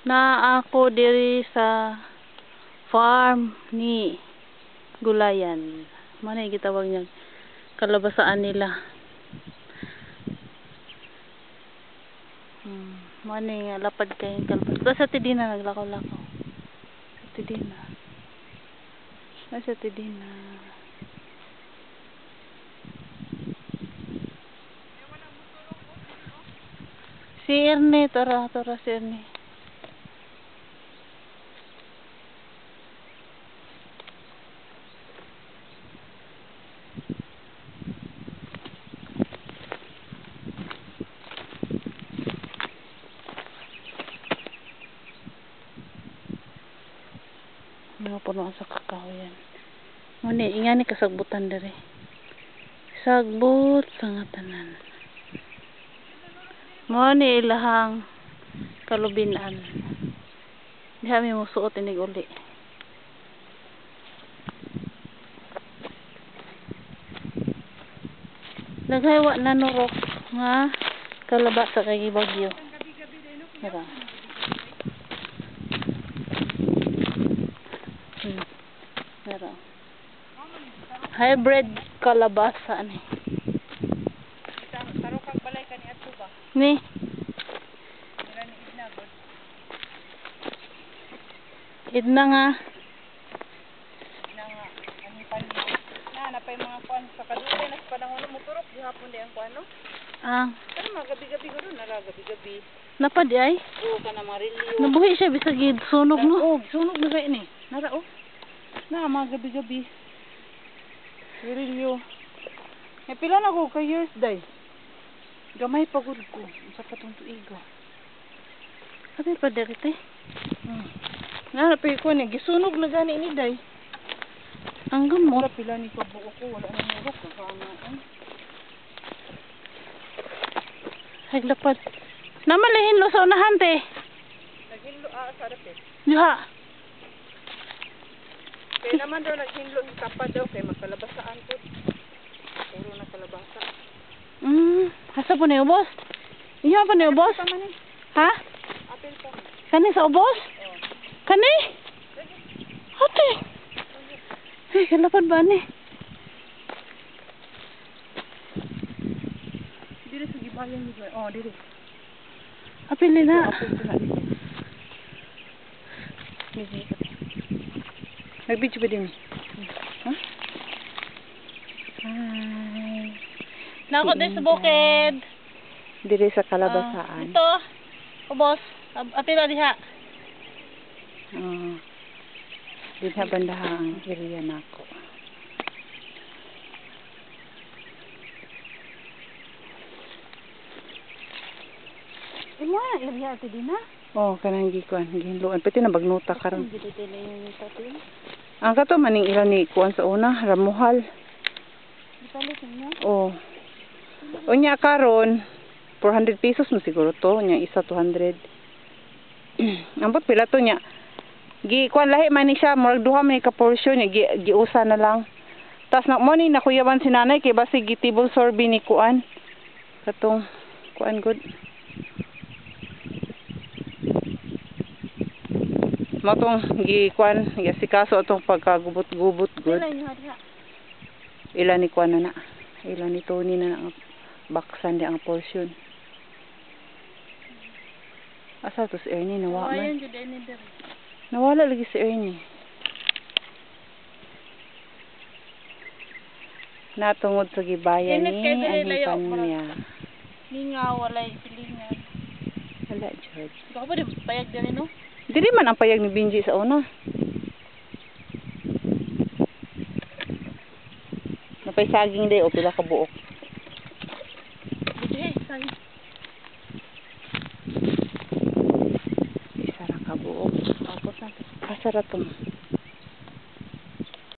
Na ako diri sa farm ni Gulayan. Manay gitawag niya kalabasaan nila. Manay nga lapad kay kalabas. Sa tidina naglakaw-lakaw. Sa tidina. Sa tidina. Si Erne, tara si Erne. Mga puno sa kakao yan. Muni, ingani kasagbutan dere. Sagbut sa nga tanan. Muni ilahang kalubinan. Diha mi musuot inig uli. Naghaywa na nurok nga kalabasa kay bagyo. Tara. Tara. Hybrid kalabasa ni. Taro kang balay kani ato ba? Ni. Idna nga. Ani panyo. Na pay mga kuan sa kadulay na sa panahon mo turok gihapon di ang kuano. Pero mga gabi-gabi ko doon, gabi-gabi. Napad ay? Oo, ka na marilyo. Nabuhi siya bisag sunog no? Oo, sunog na kayo ni. Nara oh. Na mga gabi-gabi. Marilyo. May pila na ko kay years day. Gamay pagod ko sa katong tuiga. Sabi pa dito eh. Nara pay ko ni gisunog na gani ni day. Ang gamot. Wala pila ni pabuo ko, wala na nurok kasamaan. Haglapad. Namalihin lo sa unahan te. Naghinlo sa dapit. Diha. Kaya naman daw naghinlo ni kapad daw kay magkalabasaan po. Puro na kalabasa. Asa po na ubos? Iya pa na ubos? Ha? Apil pa. Kani sa ubos? Oo. Kani? Ate. Kalapad ba ni? Dili sa gibayan ni Joy. Oh, dili. Apil na. Nag-beach ba din? Ha? Hi. Nako din sa bukid. Dili sa kalabasaan. Ito. Ubos. Apil na diha. Diha bandahang area nako. Imo na area ti dina. Oh, kanang gikuan gihinluan pati na bagnuta karon. Dito na yung tatin. Ang kato maning ilan ni kuan sa una, ramuhal. Italis niya. Oh. Unya karon 400 pesos mo siguro to, nya isa 200. Ambot pila to nya. Gi kuan lahi man ni siya, murag duha man ka portion nya giusa na lang. Tas na mo ni nakuyawan si nanay kay basi gitibol sorbi ni kuan. Katong kuan good. Matong gikuan sikaso atong pagkagubot-gubot good. Ilan ni kuan na ilan ni Tony na ang baksan di ang portion. Asa to si Ernie nawa man. Nawala lagi si Ernie. Natungod sa gibayan ni ang niya. Lingaw walay silingan. Wala George. Baka ba di payag dali no? Dili man ang payag ni Benji sa una. Napay saging day o pila ka buok. Dili saging. Isa ra ka buok. Tapos na kasara to.